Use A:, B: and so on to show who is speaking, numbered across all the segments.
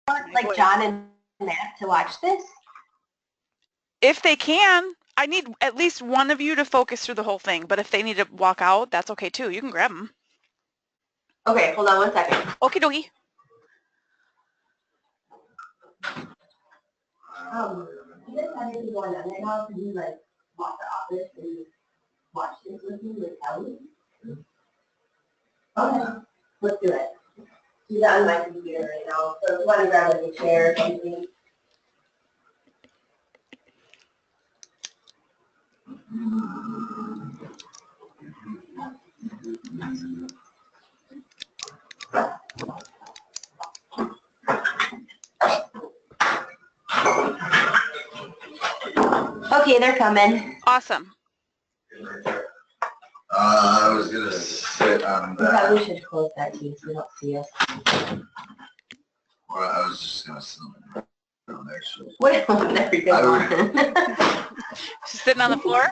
A: like John and Matt to watch this?
B: If they can. I need at least one of you to focus through the whole thing, but if they need to walk out, that's okay too. You can grab them.
A: Okay, hold on one second.
B: Okie dokie.
A: You guys have anything going on right now? Can you like walk the office and watch this with me with Ellie? Okay, let's do it. She's on my computer right now, so if you want to grab like a chair or something. Okay, they're coming.
B: Awesome.
C: I was going to sit on
A: We
C: that.
A: probably should close that too so they don't see us.
C: Well, I was just going to sit down there. So.
A: What? There we go.
B: She's sitting on the floor?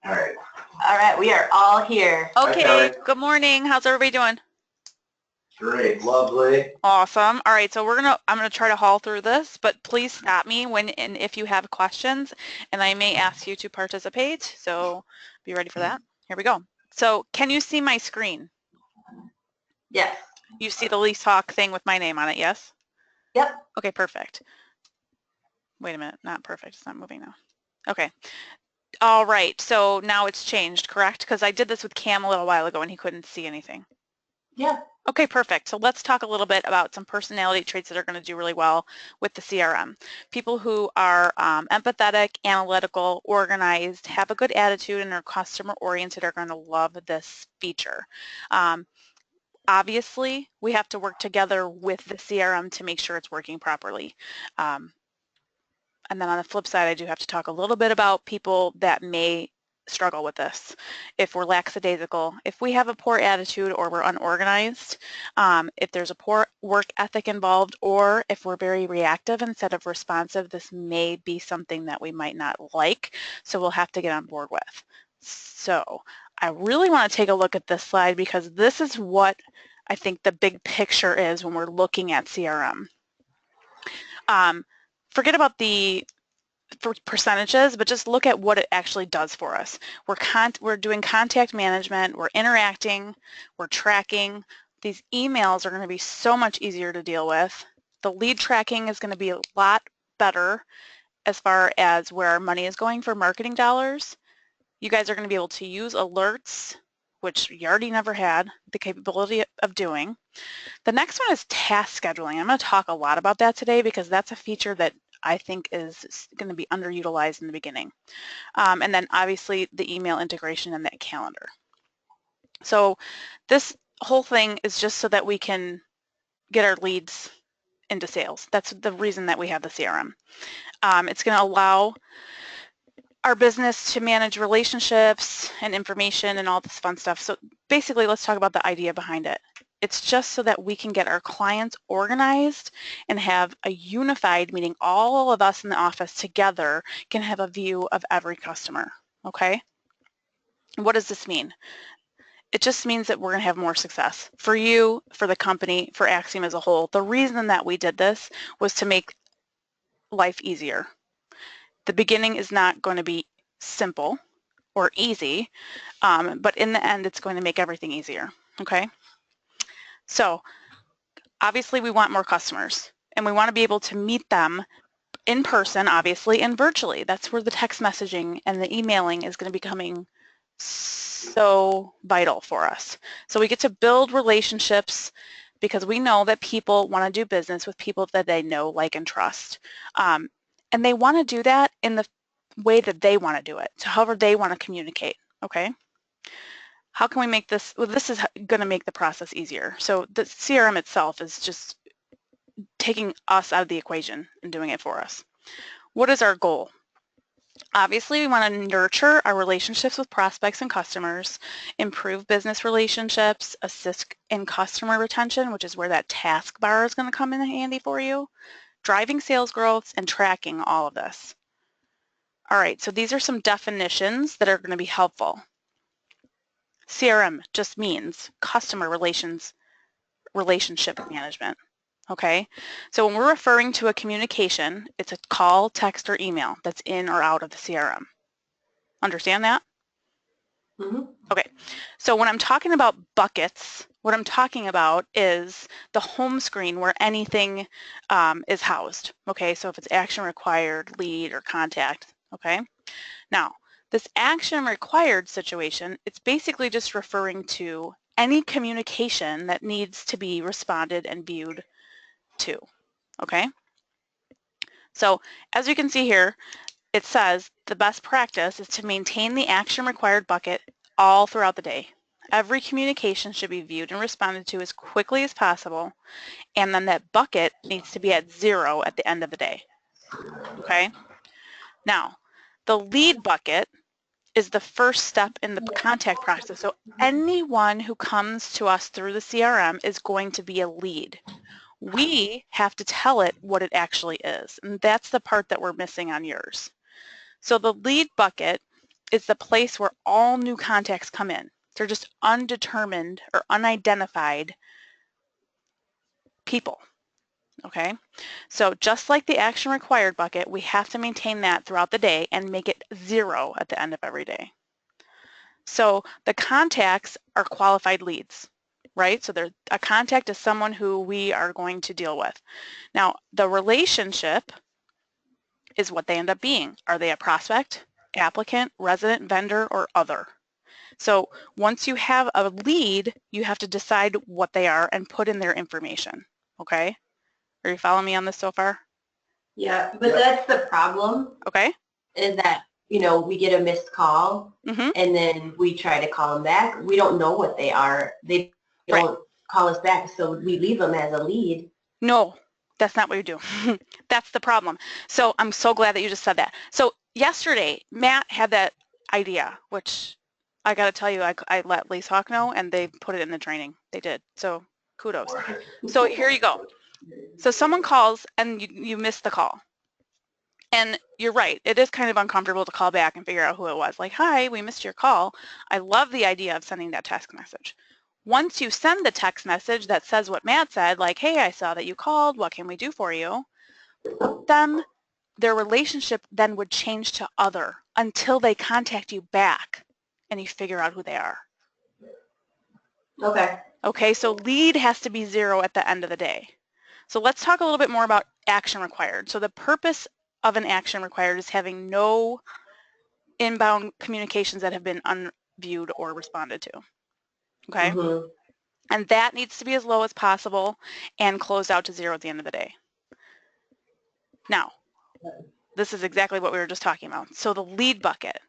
C: All right.
A: All right, we are all here.
B: Okay, good morning. How's everybody doing?
C: Great, lovely.
B: Awesome. All right, so I'm gonna try to haul through this, but please stop me when and if you have questions, and I may ask you to participate. So be ready for that. Here we go. So can you see my screen?
A: Yes.
B: You see the Lease Hawk thing with my name on it, yes?
A: Yep.
B: Okay, perfect. Wait a minute, not perfect. It's not moving now. Okay. All right, so now it's changed, correct? Because I did this with Cam a little while ago and he couldn't see anything.
A: Yeah.
B: Okay, perfect. So let's talk a little bit about some personality traits that are going to do really well with the CRM. People who are empathetic, analytical, organized, have a good attitude, and are customer-oriented are going to love this feature. Obviously, we have to work together with the CRM to make sure it's working properly. And then on the flip side, I do have to talk a little bit about people that may struggle with this. If we're lackadaisical, if we have a poor attitude or we're unorganized, if there's a poor work ethic involved, or if we're very reactive instead of responsive, this may be something that we might not like, so we'll have to get on board with. So I really want to take a look at this slide because this is what I think the big picture is when we're looking at CRM. Forget about the percentages, but just look at what it actually does for us. We're doing contact management, we're interacting, we're tracking. These emails are going to be so much easier to deal with. The lead tracking is going to be a lot better as far as where our money is going for marketing dollars. You guys are going to be able to use alerts, which you already never had the capability of doing. The next one is task scheduling. I'm going to talk a lot about that today because that's a feature that I think is going to be underutilized in the beginning. And then obviously the email integration and that calendar. So this whole thing is just so that we can get our leads into sales. That's the reason that we have the CRM. It's going to allow our business to manage relationships and information and all this fun stuff. So basically, let's talk about the idea behind it. It's just so that we can get our clients organized and have a unified, meaning all of us in the office together can have a view of every customer, okay? What does this mean? It just means that we're going to have more success for you, for the company, for Axiom as a whole. The reason that we did this was to make life easier. The beginning is not going to be simple or easy, but in the end, it's going to make everything easier, okay? So obviously we want more customers and we want to be able to meet them in person, obviously, and virtually. That's where the text messaging and the emailing is going to be becoming so vital for us. So we get to build relationships because we know that people want to do business with people that they know, like, and trust. And they want to do that in the way that they want to do it, so however they want to communicate, okay? How can we make this, well, this is going to make the process easier. So the CRM itself is just taking us out of the equation and doing it for us. What is our goal? Obviously, we want to nurture our relationships with prospects and customers, improve business relationships, assist in customer retention, which is where that task bar is going to come in handy for you, driving sales growth, and tracking all of this. All right, so these are some definitions that are going to be helpful. CRM just means customer relations relationship management. Okay, so when we're referring to a communication, it's a call, text, or email that's in or out of the CRM. Understand that?
A: Mm-hmm.
B: Okay, so when I'm talking about buckets, what I'm talking about is the home screen where anything is housed. Okay, so if it's action required, lead, or contact. Okay, now this action required situation, it's basically just referring to any communication that needs to be responded and viewed to. Okay, so as you can see here, it says the best practice is to maintain the action required bucket all throughout the day. Every communication should be viewed and responded to as quickly as possible, and then that bucket needs to be at 0 at the end of the day. Okay? Now, the lead bucket is the first step in the contact process. So anyone who comes to us through the CRM is going to be a lead. We have to tell it what it actually is, and that's the part that we're missing on yours. So the lead bucket is the place where all new contacts come in. They're just undetermined or unidentified people, okay? So just like the action required bucket, we have to maintain that throughout the day and make it 0 at the end of every day. So the contacts are qualified leads, right? So a contact is someone who we are going to deal with. Now, the relationship is what they end up being. Are they a prospect, applicant, resident, vendor, or other? So once you have a lead, you have to decide what they are and put in their information, okay? Are you following me on this so far?
A: Yeah, but that's the problem,
B: Okay.
A: is that, you know, we get a missed call
B: Mm-hmm.
A: and then we try to call them back. We don't know what they are. They don't call us back, so we leave them as a lead.
B: No, that's not what you do. That's the problem. So I'm so glad that you just said that. So yesterday, Matt had that idea, which I got to tell you, I let Lise Hawk know, and they put it in the training. They did. So kudos. So here you go. So someone calls and you miss the call. And you're right, it is kind of uncomfortable to call back and figure out who it was. Like, hi, we missed your call. I love the idea of sending that text message. Once you send the text message that says what Matt said, like, hey, I saw that you called, what can we do for you? Then their relationship then would change to other until they contact you back and you figure out who they are.
A: Okay.
B: Okay, so lead has to be 0 at the end of the day. So let's talk a little bit more about action required. So the purpose of an action required is having no inbound communications that have been unviewed or responded to. Okay?
A: Mm-hmm.
B: And that needs to be as low as possible and closed out to 0 at the end of the day. Now, this is exactly what we were just talking about. So the lead bucket.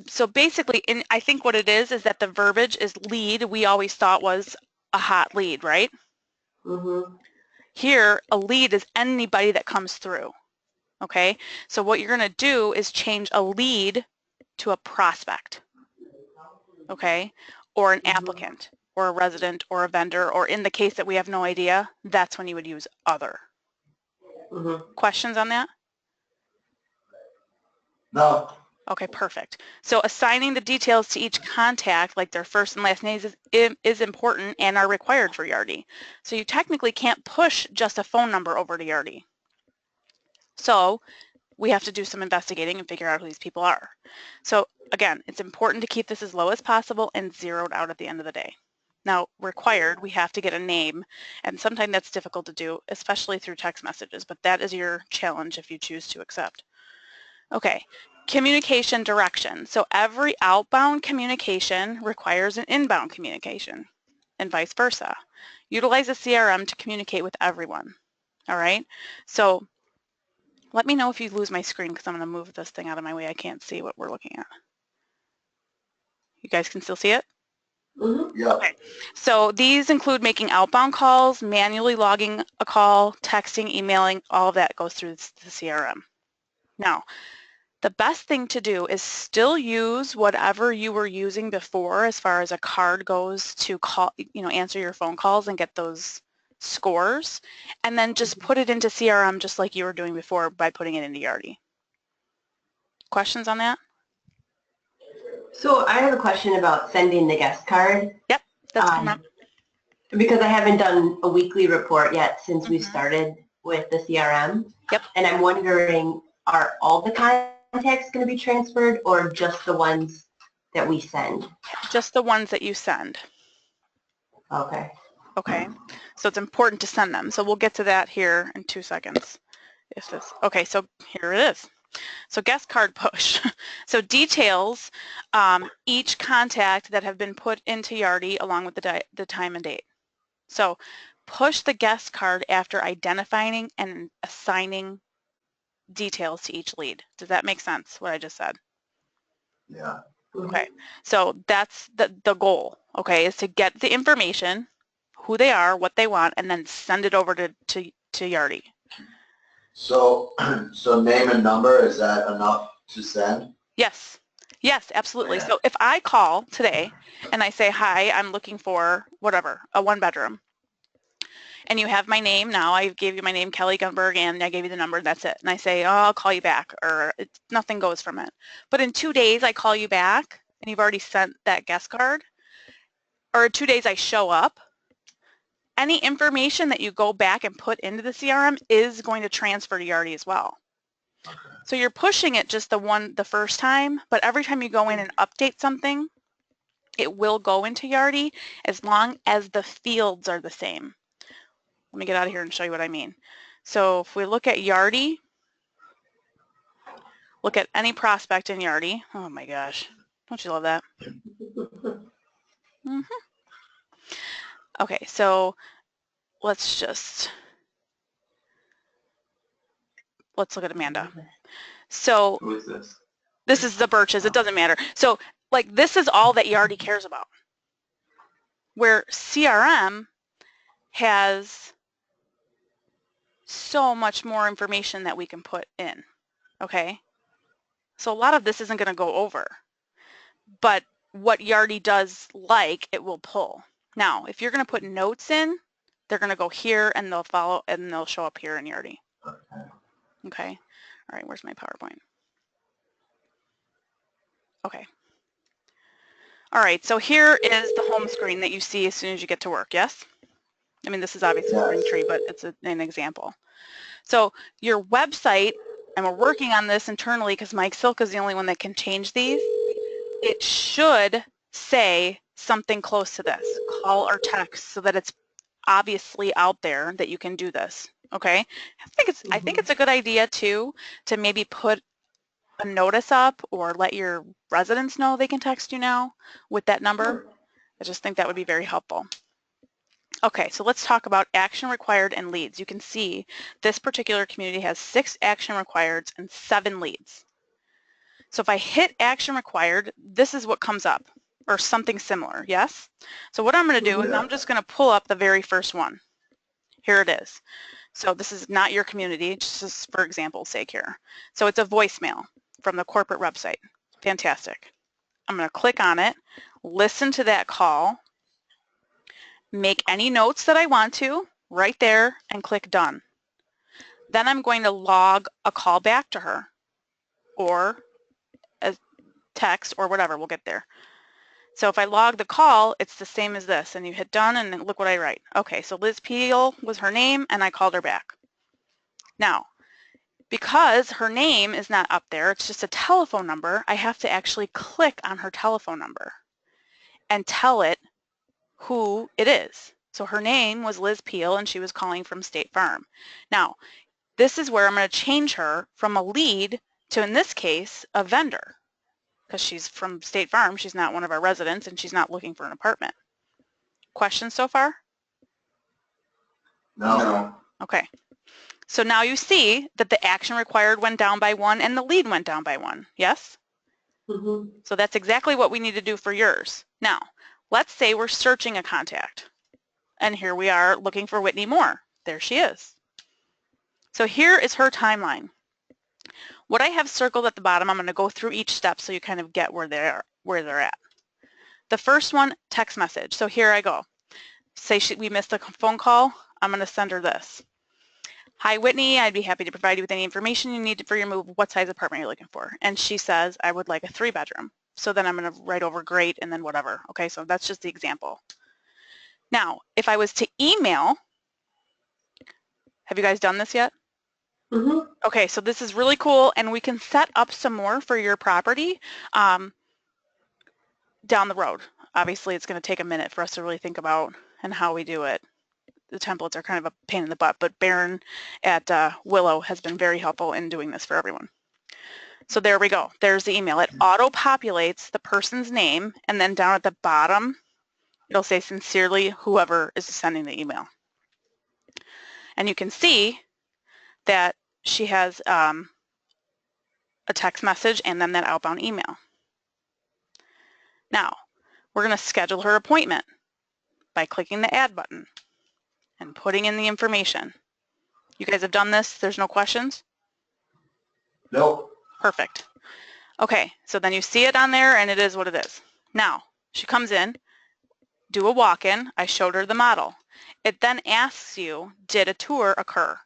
B: So basically, I think what it is that the verbiage is lead. We always thought was a hot lead, right?
A: Mm-hmm.
B: Here, a lead is anybody that comes through. Okay? So what you're going to do is change a lead to a prospect. Okay? Or an applicant, or a resident, or a vendor, or in the case that we have no idea, that's when you would use other.
A: Mm-hmm.
B: Questions on that?
C: No.
B: Okay, perfect. So assigning the details to each contact, like their first and last names, is important and are required for Yardi. So you technically can't push just a phone number over to Yardi. So we have to do some investigating and figure out who these people are. So again, it's important to keep this as low as possible and zeroed out at the end of the day. Now, required, we have to get a name, and sometimes that's difficult to do, especially through text messages, but that is your challenge if you choose to accept. Okay, communication direction. So every outbound communication requires an inbound communication, and vice versa. Utilize a CRM to communicate with everyone. All right, so let me know if you lose my screen because I'm going to move this thing out of my way. I can't see what we're looking at. You guys can still see it?
A: Mm-hmm.
C: Yeah.
B: Okay, so these include making outbound calls, manually logging a call, texting, emailing, all of that goes through the CRM. Now, the best thing to do is still use whatever you were using before as far as a card goes to call, answer your phone calls and get those scores, and then just put it into CRM just like you were doing before by putting it into Yardi. Questions on that?
A: So I have a question about sending the guest card.
B: Yep, that's coming up.
A: Because I haven't done a weekly report yet since we
B: Mhm.
A: started with the CRM.
B: Yep.
A: And I'm wondering, are all the contacts going to be transferred or just the ones that we send?
B: Just the ones that you send.
A: Okay.
B: Okay, so it's important to send them. So we'll get to that here in 2 seconds. Okay, so here it is. So guest card push. So details each contact that have been put into Yardi along with the time and date. So push the guest card after identifying and assigning details to each lead. Does that make sense, what I just said?
C: Yeah.
B: Okay, so that's the goal, okay, is to get the information, who they are, what they want, and then send it over to Yardi.
C: So, so name and number, is that enough to send?
B: Yes, yes, absolutely.
C: Yeah.
B: So if I call today and I say, hi, I'm looking for whatever, a 1-bedroom, and you have my name now, I gave you my name, Kelly Gunberg, and I gave you the number, that's it. And I say, oh, I'll call you back, or nothing goes from it. But in 2 days, I call you back, and you've already sent that guest card, or in 2 days, I show up, any information that you go back and put into the CRM is going to transfer to Yardi as well.
C: Okay.
B: So you're pushing it just the first time, but every time you go in and update something, it will go into Yardi as long as the fields are the same. Let me get out of here and show you what I mean. So if we look at Yardi, look at any prospect in Yardi. Oh my gosh, don't you love that? Mm-hmm. Okay, so let's look at Amanda. So
C: Who is this?
B: this is the Birches, it doesn't matter. So like this is all that Yardi cares about. Where CRM has so much more information that we can put in, okay? So a lot of this isn't going to go over, but what Yardi does like, it will pull. Now, if you're going to put notes in, they're going to go here and they'll follow and they'll show up here in Yardi.
C: Okay.
B: Okay. All right, where's my PowerPoint? Okay. All right, so here is the home screen that you see as soon as you get to work, yes? I mean, this is obviously Springtree, but it's an example. So your website, and we're working on this internally because Mike Silk is the only one that can change these, it should say something close to this, call or text, so that it's obviously out there that you can do this, okay? I think it's a good idea too to maybe put a notice up or let your residents know they can text you now with that number. I just think that would be very helpful. Okay, so let's talk about action required and leads. You can see this particular community has 6 action required and 7 leads. So if I hit action required, this is what comes up, or something similar, yes? So what I'm going to do is I'm just going to pull up the very first one. Here it is. So this is not your community, just for example's sake here. So it's a voicemail from the corporate website. Fantastic. I'm going to click on it, listen to that call, make any notes that I want to right there, and click done. Then I'm going to log a call back to her, or a text, or whatever. We'll get there. So if I log the call, it's the same as this, and you hit done, and then look what I write. Okay, so Liz Peel was her name, and I called her back. Now, because her name is not up there, it's just a telephone number, I have to actually click on her telephone number and tell it who it is. So her name was Liz Peel, and she was calling from State Farm. Now, this is where I'm going to change her from a lead to, in this case, a vendor, because she's from State Farm. She's not one of our residents, and she's not looking for an apartment. Questions so far?
C: No.
B: Okay. So now you see that the action required went down by 1 and the lead went down by 1. Yes?
A: Mm-hmm.
B: So that's exactly what we need to do for yours. Now, let's say we're searching a contact. And here we are looking for Whitney Moore. There she is. So here is her timeline. What I have circled at the bottom, I'm going to go through each step so you kind of get where they're at. The first one, text message. So here I go. Say we missed a phone call. I'm going to send her this. Hi, Whitney. I'd be happy to provide you with any information you need for your move. What size apartment you're looking for? And she says, I would like a 3-bedroom. So then I'm going to write over great and then whatever. Okay, so that's just the example. Now, if I was to email, have you guys done this yet?
A: Mm-hmm.
B: Okay, so this is really cool, and we can set up some more for your property down the road. Obviously, it's going to take a minute for us to really think about and how we do it. The templates are kind of a pain in the butt, but Baron at Willow has been very helpful in doing this for everyone. So there we go. There's the email. It auto-populates the person's name, and then down at the bottom, it'll say sincerely whoever is sending the email. And you can see that she has a text message and then that outbound email. Now, we're going to schedule her appointment by clicking the add button and putting in the information. You guys have done this? There's no questions?
C: Nope.
B: Perfect. Okay, so then you see it on there and it is what it is. Now, she comes in, do a walk-in. I showed her the model. It then asks you, did a tour occur?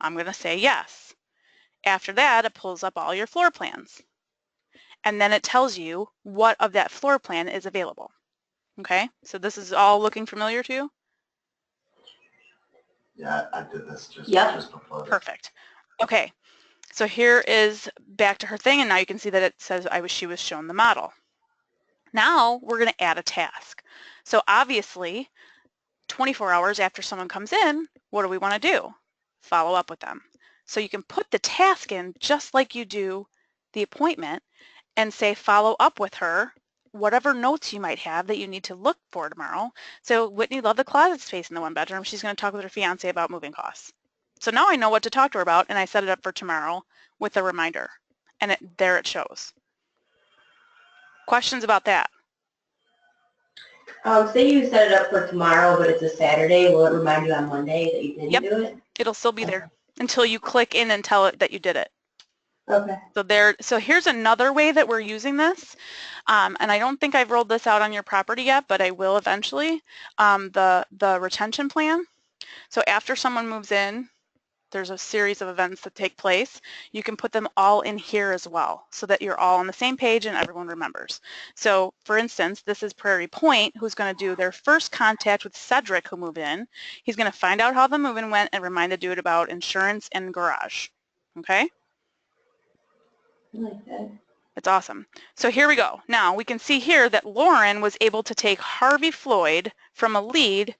B: I'm going to say yes. After that, it pulls up all your floor plans. And then it tells you what of that floor plan is available. Okay, so this is all looking familiar to you?
C: Yeah, I did this just before.
B: Perfect. Okay, so here is back to her thing, and now you can see that it says she was shown the model. Now we're going to add a task. So obviously, 24 hours after someone comes in, what do we want to do? Follow up with them. So you can put the task in just like you do the appointment and say follow up with her, whatever notes you might have that you need to look for tomorrow. So Whitney loved the closet space in the one bedroom. She's going to talk with her fiance about moving costs. So now I know what to talk to her about, and I set it up for tomorrow with a reminder, and there it shows. Questions about that?
A: Say you set it up for tomorrow, but it's a Saturday. Will it remind you on Monday that you didn't do it?
B: It'll still be there until you click in and tell it that you did it.
A: Okay.
B: So here's another way that we're using this, and I don't think I've rolled this out on your property yet, but I will eventually. The retention plan. So after someone moves in, there's a series of events that take place. You can put them all in here as well, so that you're all on the same page and everyone remembers. So for instance, this is Prairie Point, who's going to do their first contact with Cedric, who moved in. He's going to find out how the move-in went and remind the dude about insurance and garage. Okay?
A: I like that.
B: It's awesome. So here we go. Now we can see here that Lauren was able to take Harvey Floyd from a lead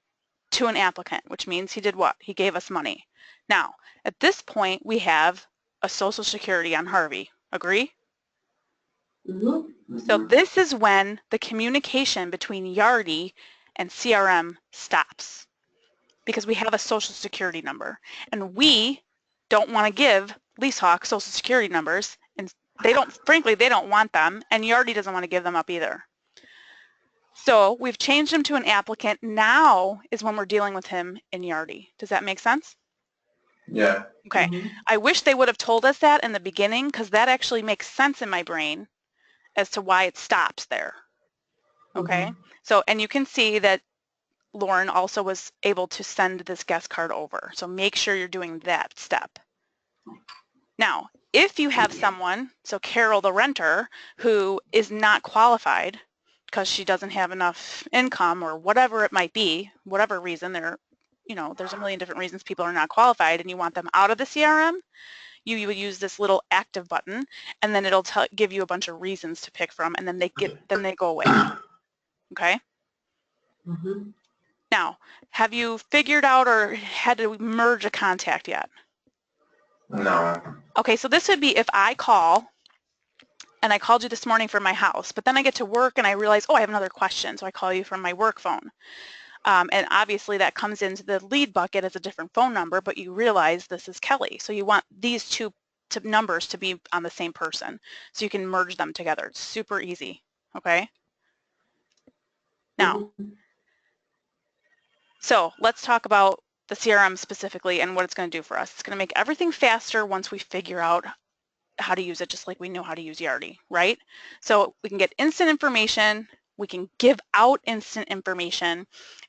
B: to an applicant, which means he did what? He gave us money. Now, at this point, we have a Social Security on Harvey. Agree?
A: Mm-hmm.
B: So this is when the communication between Yardi and CRM stops, because we have a Social Security number, and we don't want to give Leasehawk Social Security numbers, and frankly, they don't want them, and Yardi doesn't want to give them up either. So we've changed him to an applicant. Now is when we're dealing with him in Yardi. Does that make sense?
C: Yeah.
B: Okay.
A: Mm-hmm.
B: I wish they would have told us that in the beginning, because that actually makes sense in my brain as to why it stops there. Okay.
A: Mm-hmm.
B: So, and you can see that Lauren also was able to send this guest card over. So make sure you're doing that step. Now, if you have someone, so Carol the renter, who is not qualified because she doesn't have enough income or whatever it might be, whatever reason, there's a million different reasons people are not qualified, and you want them out of the CRM, you would use this little active button, and then it'll give you a bunch of reasons to pick from, and then they go away. Okay?
A: Mm-hmm.
B: Now, have you figured out or had to merge a contact yet?
C: No.
B: Okay, so this would be if I call, and I called you this morning from my house, but then I get to work and I realize, oh, I have another question, so I call you from my work phone. And obviously that comes into the lead bucket as a different phone number, but you realize this is Kelly. So you want these two numbers to be on the same person, so you can merge them together. It's super easy, okay? Now, so let's talk about the CRM specifically and what it's going to do for us. It's going to make everything faster once we figure out how to use it, just like we know how to use Yardi, right? So we can get instant information. We can give out instant information.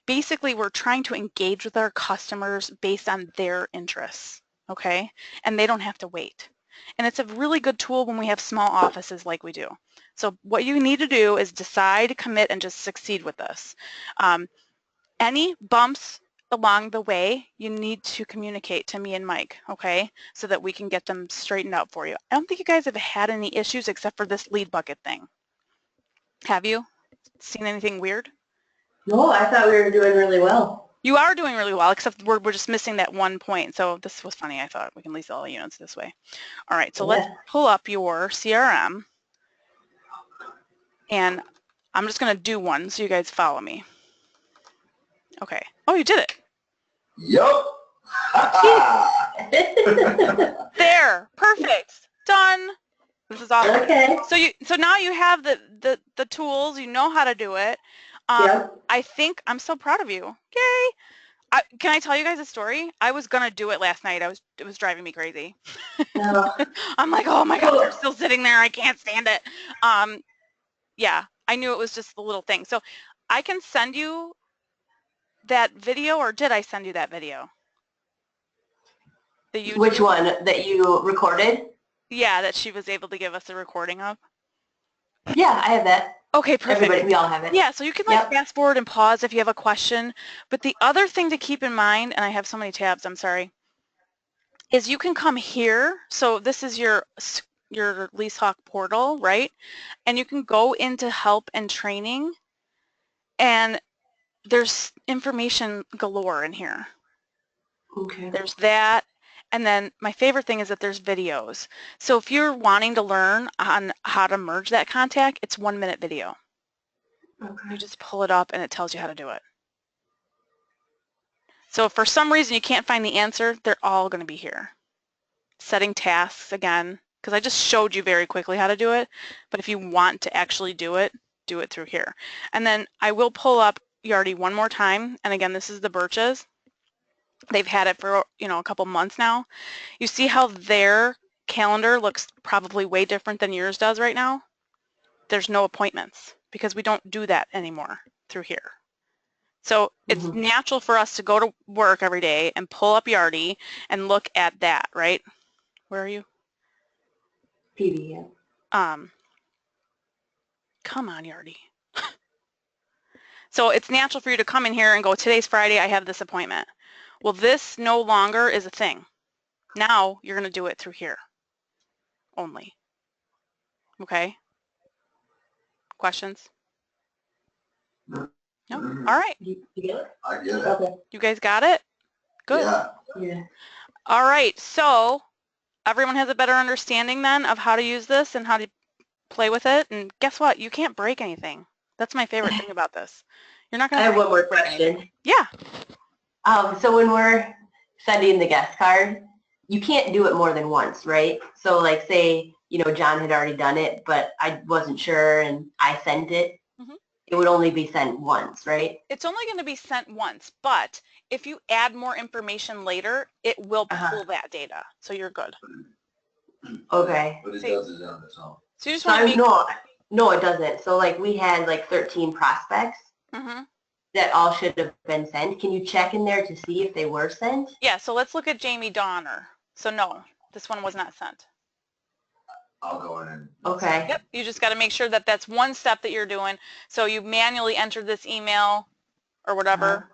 B: Basically, we're trying to engage with our customers based on their interests, okay? And they don't have to wait. And it's a really good tool when we have small offices like we do. So what you need to do is decide, commit, and just succeed with this. Any bumps along the way, you need to communicate to me and Mike, okay, so that we can get them straightened out for you. I don't think you guys have had any issues except for this lead bucket thing. Have you seen anything weird?
A: No, I thought we were doing really well.
B: You are doing really well, except we're just missing that one point. So this was funny. I thought we can lease all the units this way. All right, so let's pull up your CRM, and I'm just going to do one so you guys follow me. Okay. Oh, you did it.
C: Yup.
B: There. Perfect. Done. This is awesome.
A: Okay.
B: So now you have the tools. You know how to do it.
A: Yep.
B: I think I'm so proud of you. Yay. Can I tell you guys a story? I was going to do it last night. It was driving me crazy.
A: No.
B: I'm like, oh my God, they're still sitting there. I can't stand it. Yeah, I knew it was just the little thing. So I can send you that video, or did I send you that video? The YouTube?
A: Which one that you recorded?
B: Yeah, that she was able to give us a recording of.
A: Yeah, I have that.
B: Okay, perfect.
A: Everybody, we all have it.
B: Yeah, so you can like fast forward and pause if you have a question. But the other thing to keep in mind, and I have so many tabs, I'm sorry, is you can come here. So this is your LeaseHawk portal, right? And you can go into help and training, and there's information galore in here.
A: Okay.
B: There's that. And then my favorite thing is that there's videos. So if you're wanting to learn on how to merge that contact, it's 1 minute video.
A: Okay.
B: You just pull it up and it tells you how to do it. So if for some reason you can't find the answer, they're all going to be here. Setting tasks again, because I just showed you very quickly how to do it. But if you want to actually do it through here. And then I will pull up Yardi one more time. And again, this is the Birches. They've had it for, a couple months now. You see how their calendar looks probably way different than yours does right now? There's no appointments because we don't do that anymore through here. So it's natural for us to go to work every day and pull up Yardi and look at that, right? Where are you?
A: PV,
B: Come on, Yardi. So it's natural for you to come in here and go, today's Friday, I have this appointment. Well, this no longer is a thing. Now you're going to do it through here only. Okay? Questions? No? All right.
A: You get it?
C: I get it.
A: Okay.
B: You guys got it? Good.
C: Yeah.
A: Yeah.
B: All right. So everyone has a better understanding then of how to use this and how to play with it. And guess what? You can't break anything. That's my favorite thing about this. You're not going to.
A: I have one more question.
B: Yeah.
A: So when we're sending the guest card, you can't do it more than once, right? So like say, John had already done it, but I wasn't sure and I sent it. It would only be sent once, right?
B: It's only going to be sent once, but if you add more information later, it will pull that data. So you're good.
A: Okay.
C: But it does it on its own.
B: So you just want to
A: No, it doesn't. So like we had like 13 prospects that all should have been sent. Can you check in there to see if they were sent?
B: Yeah, so let's look at Jamie Donner. So no, this one was not sent.
C: I'll go in and...
A: Okay.
B: Yep, you just got to make sure that that's one step that you're doing. So you manually entered this email or whatever.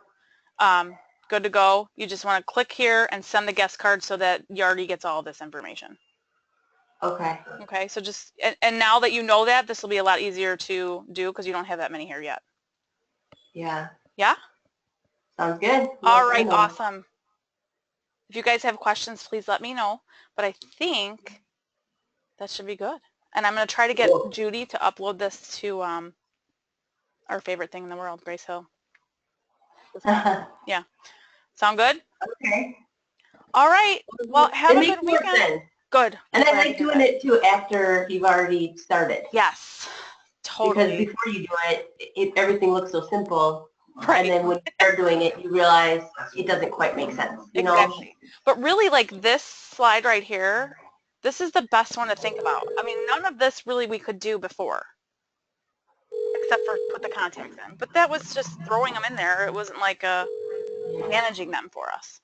B: Good to go. You just want to click here and send the guest card so that Yardi gets all of this information.
A: Okay.
B: Okay, so just, and now that you know that, this will be a lot easier to do because you don't have that many here yet.
A: Yeah.
B: Yeah?
A: Sounds good.
B: All right, awesome. If you guys have questions, please let me know. But I think that should be good. And I'm going to try to get Judy to upload this to our favorite thing in the world, Grace Hill. Yeah. Sound good?
A: Okay.
B: All right. Well, have a good weekend. Good.
A: And I like doing it too after you've already started.
B: Yes, totally.
A: Because before you do it, everything looks so simple.
B: Right.
A: And then when you start doing it, you realize it doesn't quite make sense. You know?
B: But really, like this slide right here, this is the best one to think about. I mean, none of this really we could do before, except for put the contacts in. But that was just throwing them in there. It wasn't like managing them for us.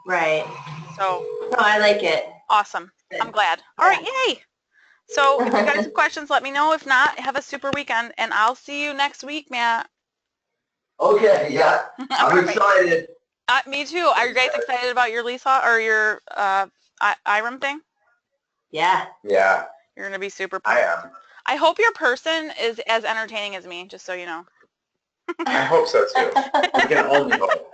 A: Right.
B: So.
A: No, I like it.
B: Awesome. I'm glad. All right, yay. So if you guys have questions, let me know. If not, have a super weekend, and I'll see you next week, Matt.
C: Okay, yeah, I'm
B: Perfect.
C: excited.
B: Me too. Are you guys excited about your Lisa or your IRM thing?
A: Yeah.
C: Yeah,
B: You're gonna be super
C: I
B: pumped.
C: am.
B: I hope your person is as entertaining as me, just so you know.
C: I hope so too. I can only hope.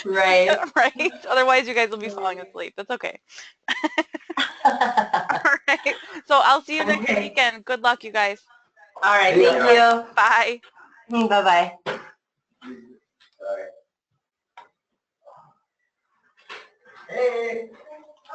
A: Right.
B: Right? Otherwise you guys will be falling asleep. That's okay. All right. So I'll see you next
A: Okay.
B: weekend. Good luck, you guys.
A: All right.
C: See ya.
A: Thank you.
B: Bye.
A: Bye-bye.
C: All right. Hey.